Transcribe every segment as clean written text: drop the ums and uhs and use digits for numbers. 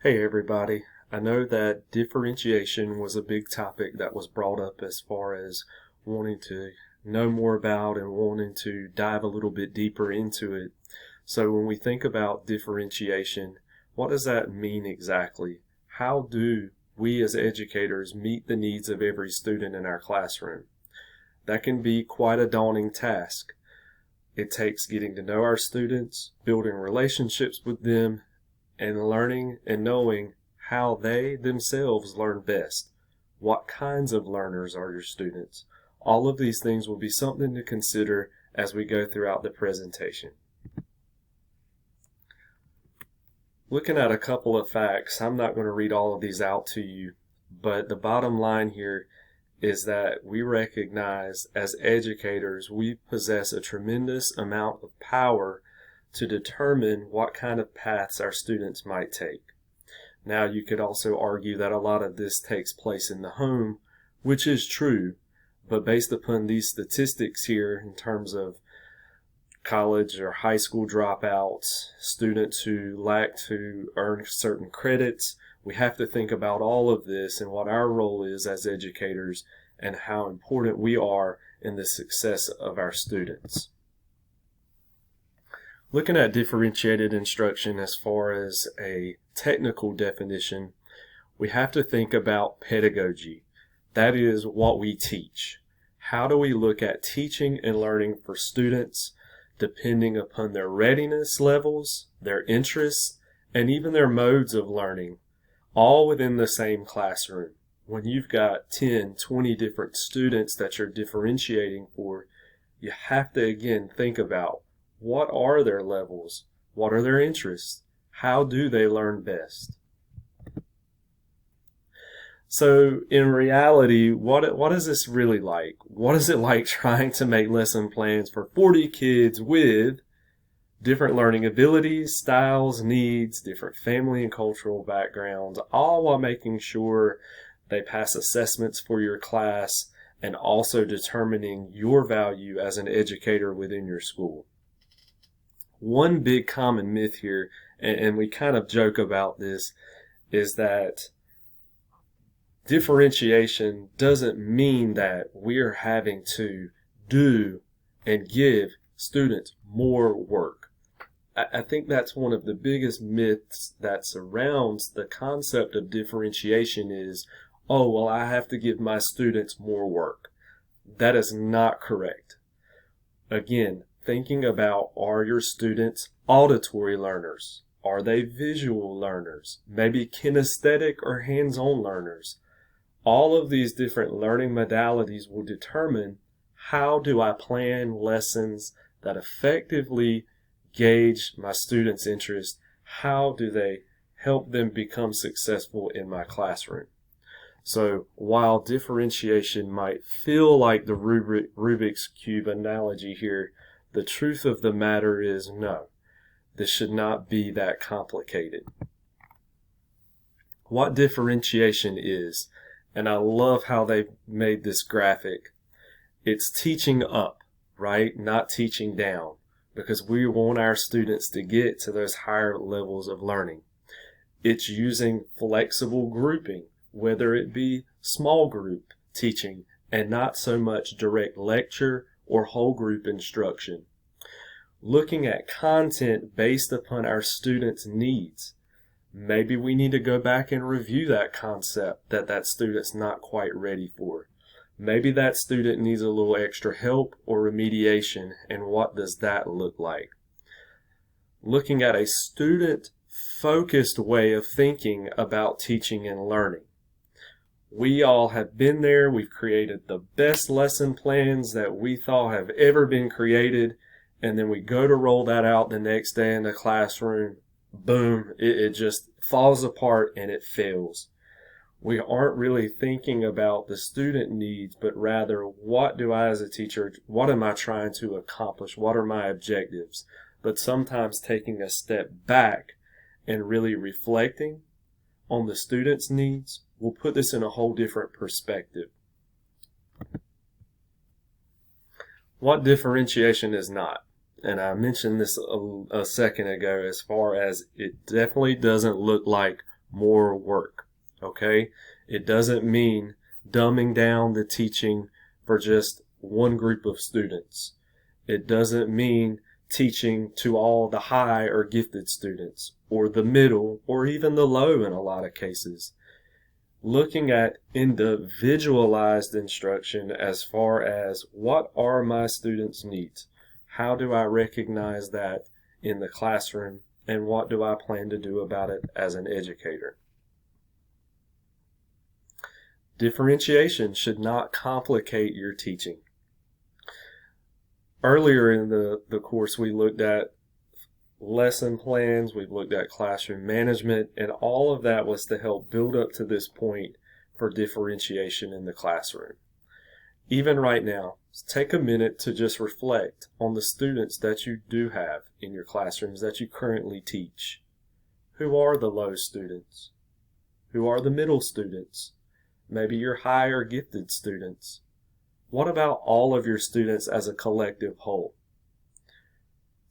Hey everybody, I know that differentiation was a big topic that was brought up as far as wanting to know more about and wanting to dive a little bit deeper into it. So when we think about differentiation, what does that mean exactly? How do we as educators meet the needs of every student in our classroom? That can be quite a daunting task. It takes getting to know our students, building relationships with them, and learning and knowing how they themselves learn best. What kinds of learners are your students? All of these things will be something to consider as we go throughout the presentation. Looking at a couple of facts, I'm not going to read all of these out to you, but the bottom line here is that we recognize as educators we possess a tremendous amount of power to determine what kind of paths our students might take. Now, you could also argue that a lot of this takes place in the home, which is true, but based upon these statistics here in terms of college or high school dropouts, students who lack to earn certain credits, we have to think about all of this and what our role is as educators and how important we are in the success of our students. Looking at differentiated instruction as far as a technical definition, we have to think about pedagogy. That is what we teach. How do we look at teaching and learning for students depending upon their readiness levels, their interests, and even their modes of learning, all within the same classroom? When you've got 10, 20 different students that you're differentiating for, you have to again think about what are their levels? What are their interests? How do they learn best? So in reality, what is this really like? What is it like trying to make lesson plans for 40 kids with different learning abilities, styles, needs, different family and cultural backgrounds, all while making sure they pass assessments for your class and also determining your value as an educator within your school? One big common myth here, and we kind of joke about this, is that differentiation doesn't mean that we're having to do and give students more work. I think that's one of the biggest myths that surrounds the concept of differentiation is, oh, well, I have to give my students more work. That is not correct. Again, thinking about, are your students auditory learners? Are they visual learners? Maybe kinesthetic or hands-on learners? All of these different learning modalities will determine how do I plan lessons that effectively gauge my students' interest? How do they help them become successful in my classroom? So while differentiation might feel like the Rubik's Cube analogy here, the truth of the matter is no. This should not be that complicated. What differentiation is, and I love how they made this graphic, it's teaching up, right? Not teaching down, because we want our students to get to those higher levels of learning. It's using flexible grouping, whether it be small group teaching and not so much direct lecture or whole group instruction. Looking at content based upon our students' needs. Maybe we need to go back and review that concept that student's not quite ready for. Maybe that student needs a little extra help or remediation, and what does that look like? Looking at a student-focused way of thinking about teaching and learning. We all have been there. We've created the best lesson plans that we thought have ever been created, and then we go to roll that out the next day in the classroom. Boom, it just falls apart and it fails. We aren't really thinking about the student needs, but rather what do I as a teacher, what am I trying to accomplish? What are my objectives? But sometimes taking a step back and really reflecting on the student's needs will put this in a whole different perspective. What differentiation is not? And I mentioned this a second ago as far as it definitely doesn't look like more work, okay? It doesn't mean dumbing down the teaching for just one group of students. It doesn't mean teaching to all the high or gifted students, or the middle, or even the low in a lot of cases. Looking at individualized instruction as far as what are my students' needs? How do I recognize that in the classroom, and what do I plan to do about it as an educator? Differentiation should not complicate your teaching. Earlier in the course, we looked at lesson plans, we've looked at classroom management, and all of that was to help build up to this point for differentiation in the classroom. Even right now, take a minute to just reflect on the students that you do have in your classrooms that you currently teach. Who are the low students? Who are the middle students? Maybe your high or gifted students. What about all of your students as a collective whole?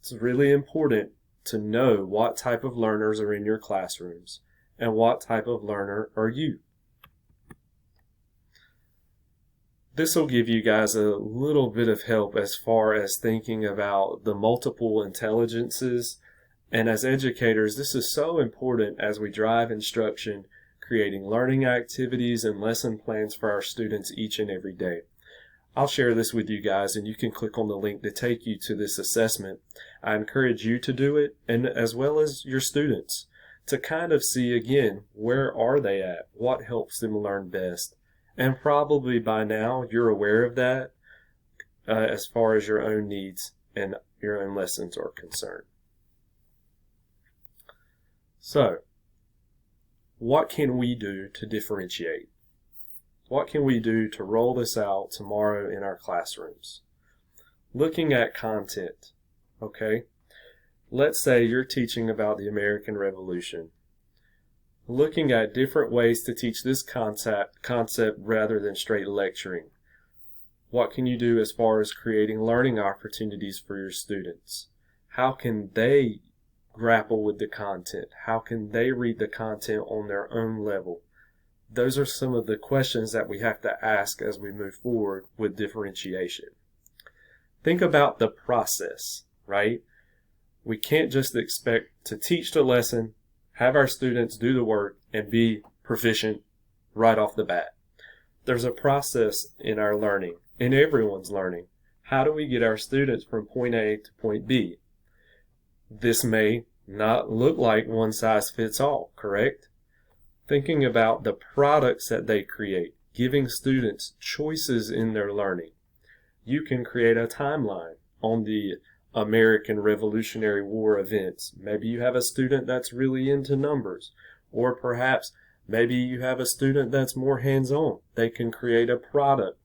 It's really important to know what type of learners are in your classrooms and what type of learner are you. This will give you guys a little bit of help as far as thinking about the multiple intelligences. And as educators, this is so important as we drive instruction, creating learning activities and lesson plans for our students each and every day. I'll share this with you guys, and you can click on the link to take you to this assessment. I encourage you to do it, and as well as your students, to kind of see again, where are they at? What helps them learn best? And probably by now you're aware of that as far as your own needs and your own lessons are concerned. So, what can we do to differentiate? What can we do to roll this out tomorrow in our classrooms? Looking at content, okay? Let's say you're teaching about the American Revolution. Looking at different ways to teach this concept rather than straight lecturing. What can you do as far as creating learning opportunities for your students? How can they grapple with the content? How can they read the content on their own level? Those are some of the questions that we have to ask as we move forward with differentiation. Think about the process, right? We can't just expect to teach the lesson, have our students do the work, and be proficient right off the bat. There's a process in our learning, in everyone's learning. How do we get our students from point A to point B? This may not look like one size fits all, correct? Thinking about the products that they create, giving students choices in their learning. You can create a timeline on the American Revolutionary War events. Maybe you have a student that's really into numbers, or perhaps maybe you have a student that's more hands-on. They can create a product,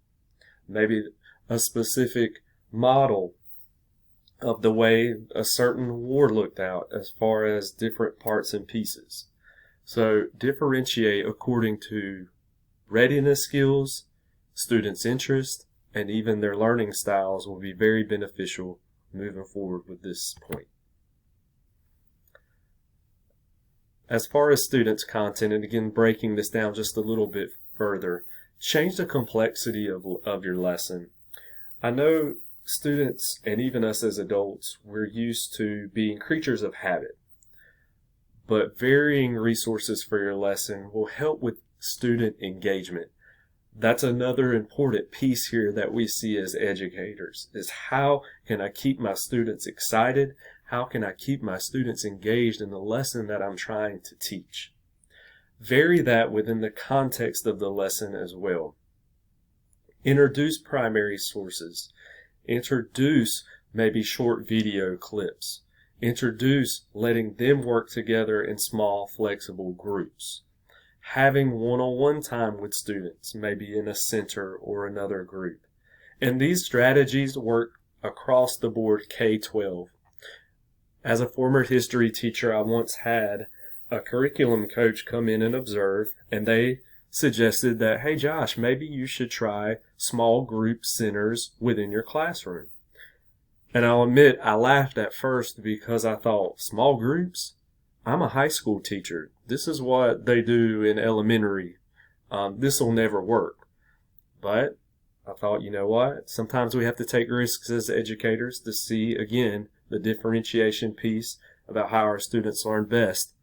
maybe a specific model of the way a certain war looked out as far as different parts and pieces. So differentiate according to readiness skills, students' interest, and even their learning styles will be very beneficial moving forward with this point. As far as students' content, and again breaking this down just a little bit further, change the complexity of your lesson. I know students and even us as adults, we're used to being creatures of habit. But varying resources for your lesson will help with student engagement. That's another important piece here that we see as educators, is how can I keep my students excited? How can I keep my students engaged in the lesson that I'm trying to teach? Vary that within the context of the lesson as well. Introduce primary sources. Introduce maybe short video clips. Introduce letting them work together in small, flexible groups. Having one-on-one time with students, maybe in a center or another group. And these strategies work across the board K-12. As a former history teacher, I once had a curriculum coach come in and observe, and they suggested that, hey Josh, maybe you should try small group centers within your classroom. And I'll admit, I laughed at first because I thought, small groups? I'm a high school teacher. This is what they do in elementary. This will never work. But I thought, you know what? Sometimes we have to take risks as educators to see, again, the differentiation piece about how our students learn best.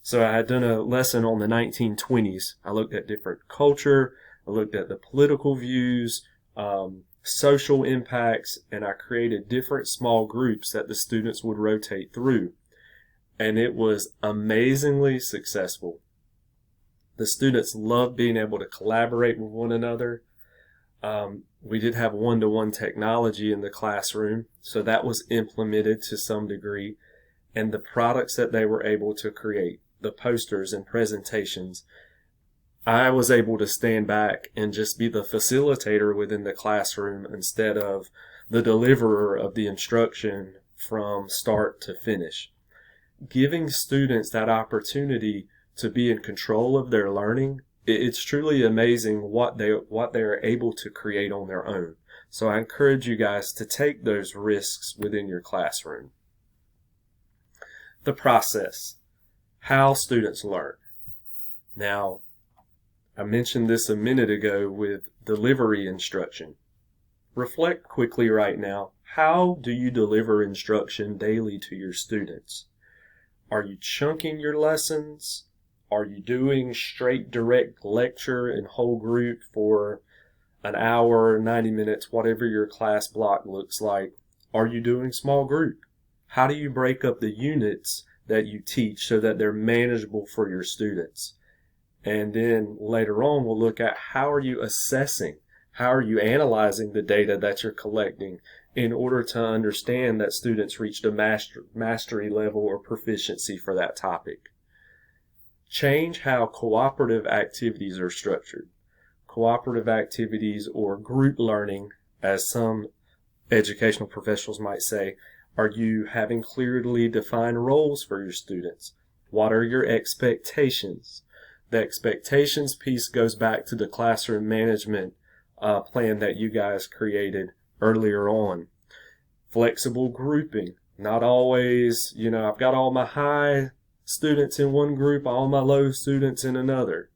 So I had done a lesson on the 1920s. I looked at different culture, I looked at the political views, social impacts, and I created different small groups that the students would rotate through. And it was amazingly successful. The students loved being able to collaborate with one another. We did have one-to-one technology in the classroom, so that was implemented to some degree. And the products that they were able to create, the posters and presentations, I was able to stand back and just be the facilitator within the classroom instead of the deliverer of the instruction from start to finish. Giving students that opportunity to be in control of their learning, it's truly amazing what they are able to create on their own. So I encourage you guys to take those risks within your classroom. The process, how students learn. Now, I mentioned this a minute ago with delivery instruction. Reflect quickly right now. How do you deliver instruction daily to your students? Are you chunking your lessons? Are you doing straight direct lecture in whole group for an hour, 90 minutes, whatever your class block looks like? Are you doing small group? How do you break up the units that you teach so that they're manageable for your students? And then later on, we'll look at how are you assessing? How are you analyzing the data that you're collecting in order to understand that students reached a mastery level or proficiency for that topic? Change how cooperative activities are structured. Cooperative activities, or group learning, as some educational professionals might say, are you having clearly defined roles for your students? What are your expectations? The expectations piece goes back to the classroom management plan that you guys created earlier on. Flexible grouping. Not always, I've got all my high students in one group, all my low students in another.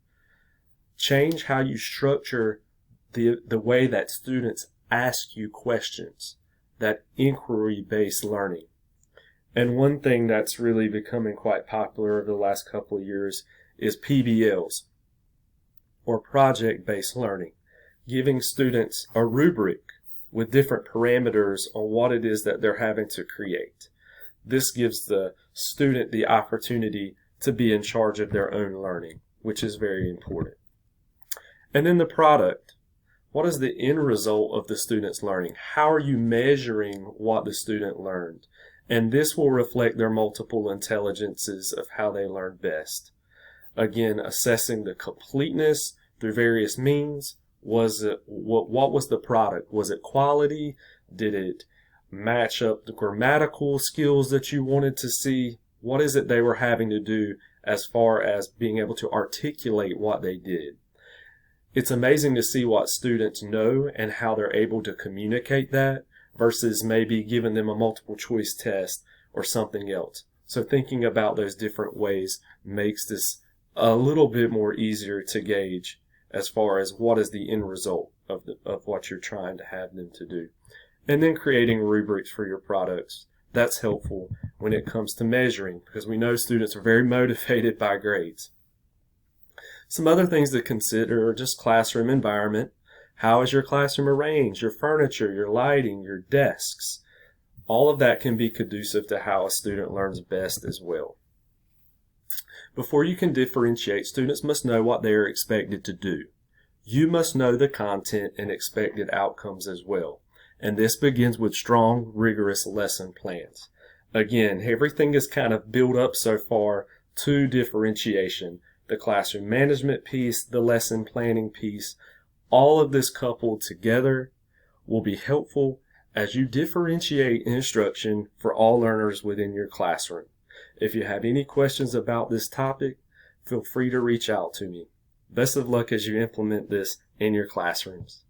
Change how you structure the way that students ask you questions, that inquiry-based learning. And one thing that's really becoming quite popular over the last couple of years is PBLs, or project-based learning, giving students a rubric with different parameters on what it is that they're having to create. This gives the student the opportunity to be in charge of their own learning, which is very important. And then the product. What is the end result of the student's learning? How are you measuring what the student learned? And this will reflect their multiple intelligences of how they learn best. Again, assessing the completeness through various means. What was the product? Was it quality? Did it match up the grammatical skills that you wanted to see? What is it they were having to do as far as being able to articulate what they did? It's amazing to see what students know and how they're able to communicate that versus maybe giving them a multiple choice test or something else. So thinking about those different ways makes this a little bit more easier to gauge as far as what is the end result of what you're trying to have them to do. And then creating rubrics for your products. That's helpful when it comes to measuring, because we know students are very motivated by grades. Some other things to consider are just classroom environment. How is your classroom arranged? Your furniture, your lighting, your desks. All of that can be conducive to how a student learns best as well. Before you can differentiate, students must know what they are expected to do. You must know the content and expected outcomes as well. And this begins with strong, rigorous lesson plans. Again, everything is kind of built up so far to differentiation. The classroom management piece, the lesson planning piece, all of this coupled together will be helpful as you differentiate instruction for all learners within your classroom. If you have any questions about this topic, feel free to reach out to me. Best of luck as you implement this in your classrooms.